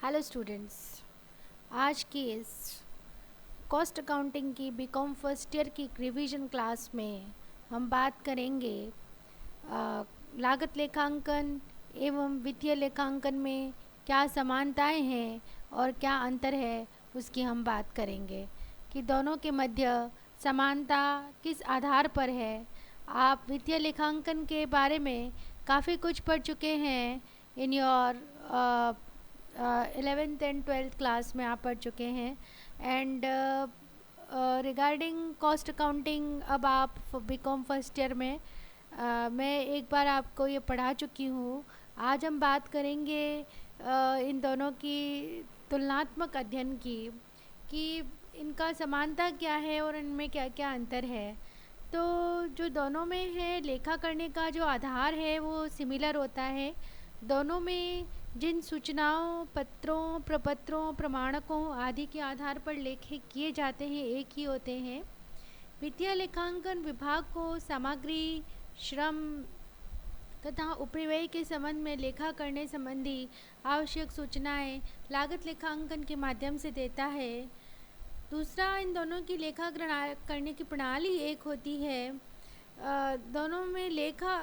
Hello students. आज की इस कॉस्ट अकाउंटिंग की बीकॉम फर्स्ट ईयर की रिवीजन क्लास में हम बात करेंगे लागत लेखांकन एवं वित्तीय लेखांकन में क्या समानताएं हैं और क्या अंतर है, उसकी हम बात करेंगे कि दोनों के मध्य समानता किस आधार पर है। आप वित्तीय लेखांकन के बारे में काफ़ी कुछ पढ़ चुके हैं in your 11th and 12th class में आप पढ़ चुके हैं। एंड रिगार्डिंग कॉस्ट अकाउंटिंग अब आप बीकॉम फर्स्ट ईयर में मैं एक बार आपको ये पढ़ा चुकी हूँ। आज हम बात करेंगे इन दोनों की तुलनात्मक अध्ययन की कि इनका समानता क्या है और इनमें क्या क्या अंतर है। तो जो दोनों में है, लेखा करने का जो आधार है वो सिमिलर होता है। दोनों में जिन सूचनाओं, पत्रों, प्रपत्रों, प्रमाणकों आदि के आधार पर लेखे किए जाते हैं एक ही होते हैं। वित्तीय लेखांकन विभाग को सामग्री, श्रम तथा उपरिव्यय के संबंध में लेखा करने संबंधी आवश्यक सूचनाएं लागत लेखांकन के माध्यम से देता है। दूसरा, इन दोनों की लेखा करने की प्रणाली एक होती है। दोनों में लेखा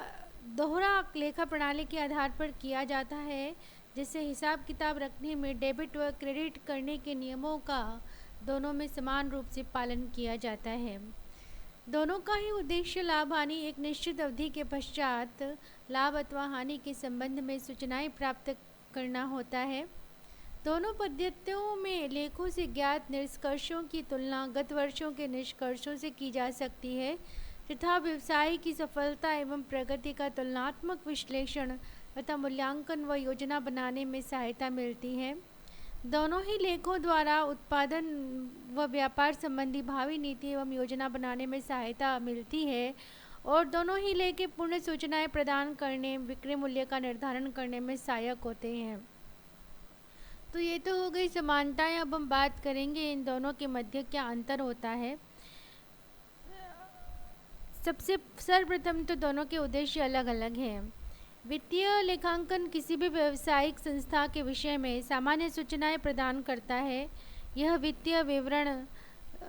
दोहरा लेखा प्रणाली के आधार पर किया जाता है, जिससे हिसाब किताब रखने में डेबिट व क्रेडिट करने के नियमों का दोनों में समान रूप से पालन किया जाता है। दोनों का ही उद्देश्य लाभ हानि एक निश्चित अवधि के पश्चात लाभ अथवा हानि के संबंध में सूचनाएं प्राप्त करना होता है। दोनों पद्धतियों में लेखों से ज्ञात निष्कर्षों की तुलना गत वर्षों के निष्कर्षों से की जा सकती है तथा व्यवसाय की सफलता एवं प्रगति का तुलनात्मक विश्लेषण तथा मूल्यांकन व योजना बनाने में सहायता मिलती है। दोनों ही लेखों द्वारा उत्पादन व व्यापार संबंधी भावी नीति एवं योजना बनाने में सहायता मिलती है और दोनों ही लेख पूर्ण सूचनाएं प्रदान करने, विक्रय मूल्य का निर्धारण करने में सहायक होते हैं। तो ये तो हो गई समानताएं। अब हम बात करेंगे इन दोनों के मध्य क्या अंतर होता है। सबसे सर्वप्रथम तो दोनों के उद्देश्य अलग अलग हैं। वित्तीय लेखांकन किसी भी व्यावसायिक संस्था के विषय में सामान्य सूचनाएं प्रदान करता है। यह वित्तीय विवरण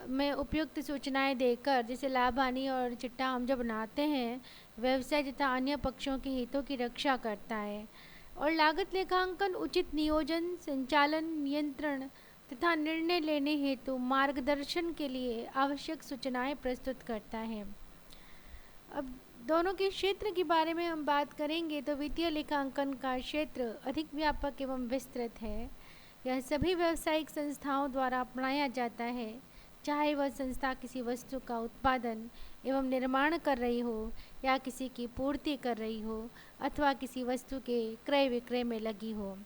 में उपयुक्त सूचनाएं देकर, जैसे लाभ हानि और चिट्ठा हम जब बनाते हैं, व्यवसाय तथा अन्य पक्षों के हितों की रक्षा करता है। और लागत लेखांकन उचित नियोजन, संचालन, नियंत्रण तथा निर्णय लेने हेतु मार्गदर्शन के लिए आवश्यक सूचनाएं प्रस्तुत करता है। अब दोनों के क्षेत्र के बारे में हम बात करेंगे तो वित्तीय लेखांकन का क्षेत्र अधिक व्यापक एवं विस्तृत है। यह सभी व्यावसायिक संस्थाओं द्वारा अपनाया जाता है, चाहे वह संस्था किसी वस्तु का उत्पादन एवं निर्माण कर रही हो या किसी की पूर्ति कर रही हो अथवा किसी वस्तु के क्रय विक्रय में लगी हो।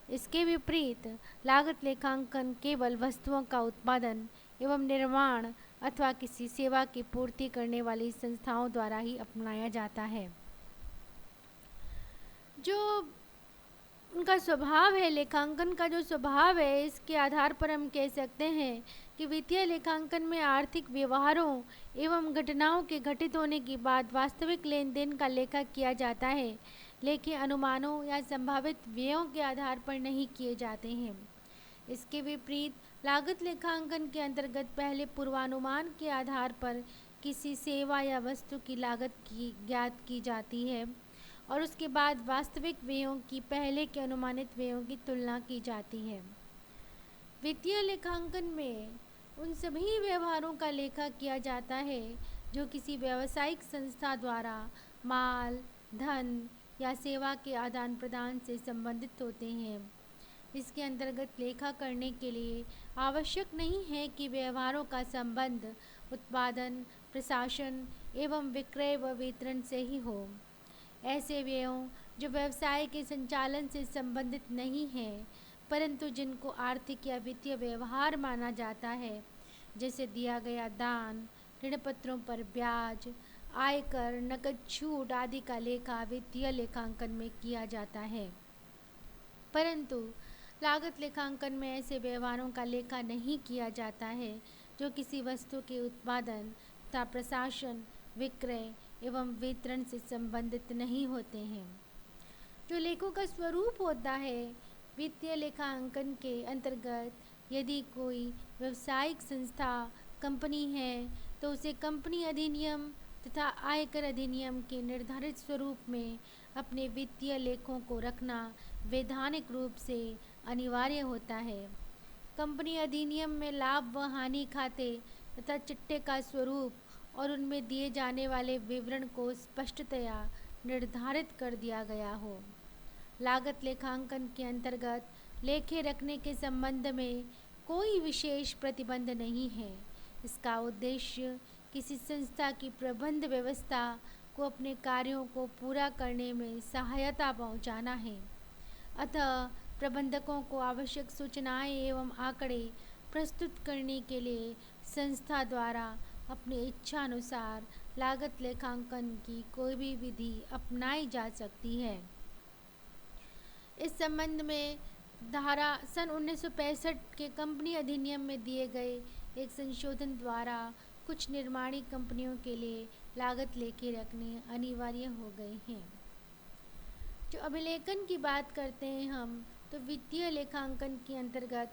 इसके विपरीत लागत लेखांकन केवल वस्तुओं का उत्पादन एवं निर्माण अथवा किसी सेवा की पूर्ति करने वाली संस्थाओं द्वारा ही अपनाया जाता है। जो उनका स्वभाव है, लेखांकन का जो स्वभाव है, इसके आधार पर हम कह सकते हैं कि वित्तीय लेखांकन में आर्थिक व्यवहारों एवं घटनाओं के घटित होने के बाद वास्तविक लेन देन का लेखा किया जाता है, लेकिन अनुमानों या संभावित व्ययों के आधार पर नहीं किए जाते हैं। इसके विपरीत लागत लेखांकन के अंतर्गत पहले पूर्वानुमान के आधार पर किसी सेवा या वस्तु की लागत की ज्ञात की जाती है और उसके बाद वास्तविक व्ययों की पहले के अनुमानित व्ययों की तुलना की जाती है। वित्तीय लेखांकन में उन सभी व्यवहारों का लेखा किया जाता है जो किसी व्यावसायिक संस्था द्वारा माल, धन या सेवा के आदान प्रदान से संबंधित होते हैं। इसके अंतर्गत लेखा करने के लिए आवश्यक नहीं है कि व्यवहारों का संबंध उत्पादन, प्रशासन एवं विक्रय व वितरण से ही हो। ऐसे व्ययों जो व्यवसाय के संचालन से संबंधित नहीं हैं, परंतु जिनको आर्थिक या वित्तीय व्यवहार माना जाता है, जैसे दिया गया दान, ऋण पत्रों पर ब्याज, आयकर, नकद छूट आदि का लेखा वित्तीय लेखांकन में किया जाता है। परंतु लागत लेखांकन में ऐसे व्यवहारों का लेखा नहीं किया जाता है जो किसी वस्तु के उत्पादन तथा प्रशासन, विक्रय एवं वितरण से संबंधित नहीं होते हैं। जो लेखों का स्वरूप होता है वित्तीय लेखांकन के अंतर्गत यदि कोई व्यावसायिक संस्था कंपनी है तो उसे कंपनी अधिनियम तथा आयकर अधिनियम के निर्धारित स्वरूप में अपने वित्तीय लेखों को रखना वैधानिक रूप से अनिवार्य होता है। कंपनी अधिनियम में लाभ व हानि खाते तथा चिट्टे का स्वरूप और उनमें दिए जाने वाले विवरण को स्पष्टतया निर्धारित कर दिया गया हो। लागत लेखांकन के अंतर्गत लेखे रखने के संबंध में कोई विशेष प्रतिबंध नहीं है। इसका उद्देश्य किसी संस्था की प्रबंध व्यवस्था को अपने कार्यों को पूरा करने में सहायता पहुंचाना है। अतः प्रबंधकों को आवश्यक सूचनाएं एवं आंकड़े प्रस्तुत करने के लिए संस्था द्वारा अपनी इच्छा अनुसार लागत लेखांकन की कोई भी विधि अपनाई जा सकती है। इस संबंध में धारा सन 1965 के कंपनी अधिनियम में दिए गए एक संशोधन द्वारा कुछ निर्माणी कंपनियों के लिए लागत लेखे रखने अनिवार्य हो गए हैं। जो अभिलेखन की बात करते हैं हम, तो वित्तीय लेखांकन के अंतर्गत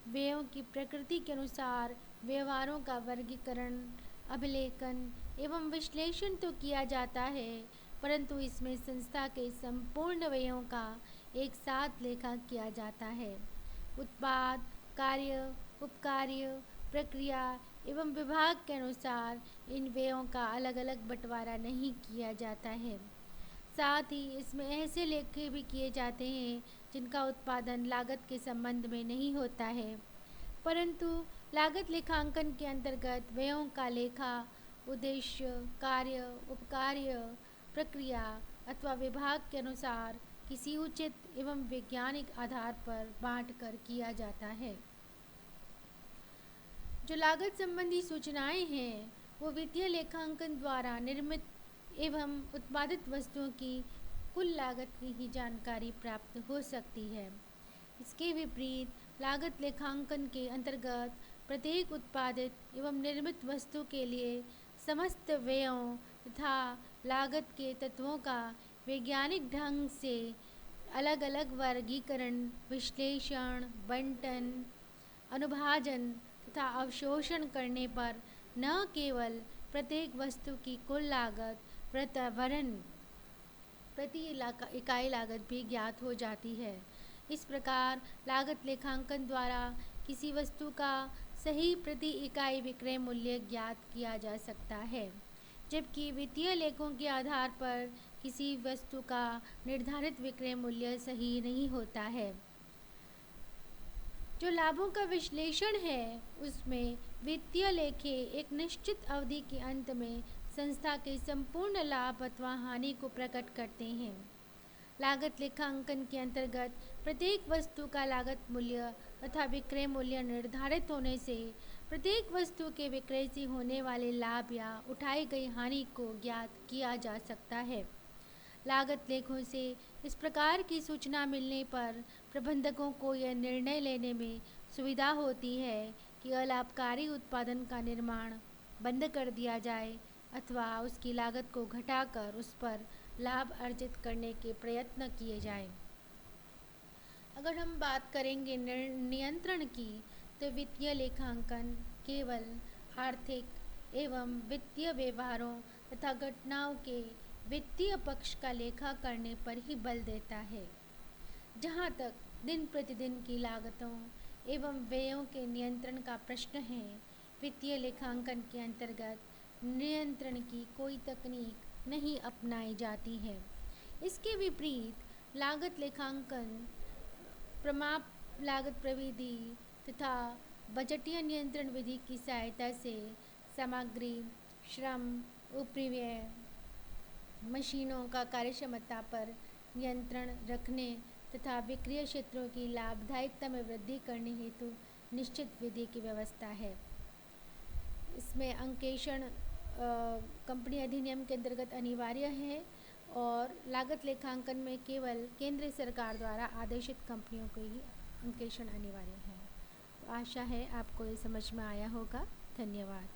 व्ययों की प्रकृति के अनुसार व्यवहारों का वर्गीकरण, अभिलेखन एवं विश्लेषण तो किया जाता है, परंतु इसमें संस्था के संपूर्ण व्ययों का एक साथ लेखा किया जाता है। उत्पाद, कार्य, उपकार्य, प्रक्रिया एवं विभाग के अनुसार इन व्ययों का अलग अलग बंटवारा नहीं किया जाता है। साथ ही इसमें ऐसे लेखे भी किए जाते हैं जिनका उत्पादन लागत के संबंध में नहीं होता है, परंतु लागत लेखांकन के अंतर्गत व्ययों का लेखा उद्देश्य, कार्य, उपकार्य, प्रक्रिया अथवा विभाग के अनुसार किसी उचित एवं वैज्ञानिक आधार पर बांटकर किया जाता है। जो लागत संबंधी सूचनाएं हैं वो वित्तीय लेखांकन द्वारा निर्मित एवं उत्पादित वस्तुओं की कुल लागत की ही जानकारी प्राप्त हो सकती है। इसके विपरीत लागत लेखांकन के अंतर्गत प्रत्येक उत्पादित एवं निर्मित वस्तु के लिए समस्त व्ययों तथा लागत के तत्वों का वैज्ञानिक ढंग से अलग अलग वर्गीकरण, विश्लेषण, बंटन, अनुभाजन तथा अवशोषण करने पर न केवल प्रत्येक वस्तु की कुल लागत वरन प्रति इकाई लागत भी ज्ञात हो जाती है। इस प्रकार लागत लेखांकन द्वारा किसी वस्तु का सही प्रति इकाई विक्रय मूल्य ज्ञात किया जा सकता है, जबकि वित्तीय लेखों के आधार पर किसी वस्तु का निर्धारित विक्रय मूल्य सही नहीं होता है। जो लाभों का विश्लेषण है उसमें वित्तीय लेखे एक निश्चित अवधि के अंत में संस्था के संपूर्ण लाभ अथवा हानि को प्रकट करते हैं। लागत लेखांकन के अंतर्गत प्रत्येक वस्तु का लागत मूल्य तथा विक्रय मूल्य निर्धारित होने से प्रत्येक वस्तु के विक्रय से होने वाले लाभ या उठाई गई हानि को ज्ञात किया जा सकता है। लागत लेखों से इस प्रकार की सूचना मिलने पर प्रबंधकों को यह निर्णय लेने में सुविधा होती है कि अलाभकारी उत्पादन का निर्माण बंद कर दिया जाए अथवा उसकी लागत को घटाकर उस पर लाभ अर्जित करने के प्रयत्न किए जाएं। अगर हम बात करेंगे नियंत्रण की, तो वित्तीय लेखांकन केवल आर्थिक एवं वित्तीय व्यवहारों तथा घटनाओं के वित्तीय पक्ष का लेखा करने पर ही बल देता है। जहाँ तक दिन प्रतिदिन की लागतों एवं व्ययों के नियंत्रण का प्रश्न है, वित्तीय लेखांकन के अंतर्गत नियंत्रण की कोई तकनीक नहीं अपनाई जाती है। इसके विपरीत लागत लेखांकन प्रमाप लागत प्रविधि तथा बजटीय नियंत्रण विधि की सहायता से सामग्री, श्रम, उपरिव्यय, मशीनों का कार्यक्षमता पर नियंत्रण रखने तथा विक्रिय क्षेत्रों की लाभदायिकता में वृद्धि करने हेतु निश्चित विधि की व्यवस्था है। इसमें अंकेक्षण कंपनी अधिनियम के अंतर्गत अनिवार्य है और लागत लेखांकन में केवल केंद्र सरकार द्वारा आदेशित कंपनियों को ही अंकेक्षण अनिवार्य है। तो आशा है आपको ये समझ में आया होगा। धन्यवाद।